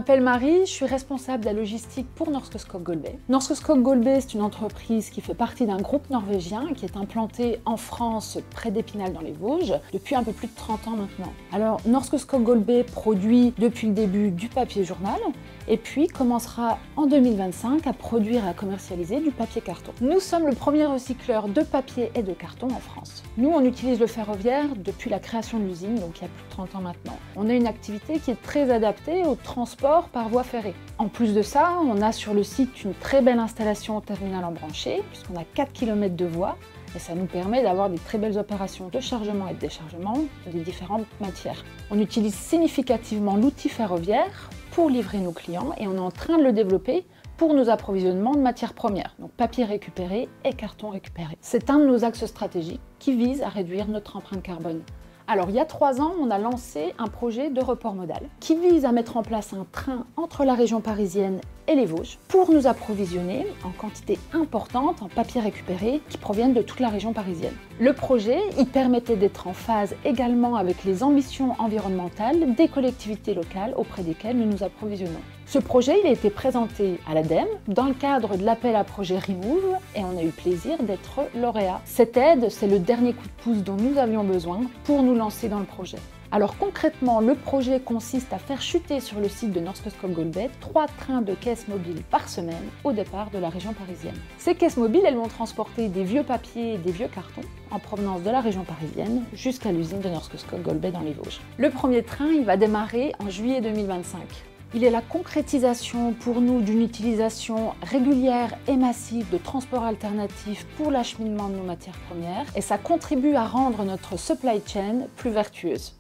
m'appelle Marie, je suis responsable de la logistique pour Norske Skog Golbey. Norske Skog Golbey, c'est une entreprise qui fait partie d'un groupe norvégien qui est implanté en France, près d'Épinal dans les Vosges, depuis un peu plus de 30 ans maintenant. Alors, Norske Skog Golbey produit depuis le début du papier journal et puis commencera en 2025 à produire et à commercialiser du papier carton. Nous sommes le premier recycleur de papier et de carton en France. Nous, on utilise le ferroviaire depuis la création de l'usine, donc il y a plus de 30 ans maintenant. On a une activité qui est très adaptée au transport par voie ferrée. En plus de ça, on a sur le site une très belle installation au terminal embranché, puisqu'on a 4 km de voies, et ça nous permet d'avoir des très belles opérations de chargement et de déchargement des différentes matières. On utilise significativement l'outil ferroviaire pour livrer nos clients et on est en train de le développer pour nos approvisionnements de matières premières, donc papier récupéré et carton récupéré. C'est un de nos axes stratégiques qui vise à réduire notre empreinte carbone. Alors, il y a 3 ans, on a lancé un projet de report modal qui vise à mettre en place un train entre la région parisienne et les Vosges pour nous approvisionner en quantité importante en papier récupéré qui proviennent de toute la région parisienne. Le projet, il permettait d'être en phase également avec les ambitions environnementales des collectivités locales auprès desquelles nous nous approvisionnons. Ce projet, il a été présenté à l'ADEME dans le cadre de l'appel à projet Remove et on a eu le plaisir d'être lauréat. Cette aide, c'est le dernier coup de pouce dont nous avions besoin pour nous lancer dans le projet. Alors concrètement, le projet consiste à faire chuter sur le site de Norske Skog Golbey 3 trains de caisses mobiles par semaine au départ de la région parisienne. Ces caisses mobiles, elles vont transporter des vieux papiers et des vieux cartons en provenance de la région parisienne jusqu'à l'usine de Norske Skog Golbey dans les Vosges. Le premier train, il va démarrer en juillet 2025. Il est la concrétisation pour nous d'une utilisation régulière et massive de transports alternatifs pour l'acheminement de nos matières premières et ça contribue à rendre notre supply chain plus vertueuse.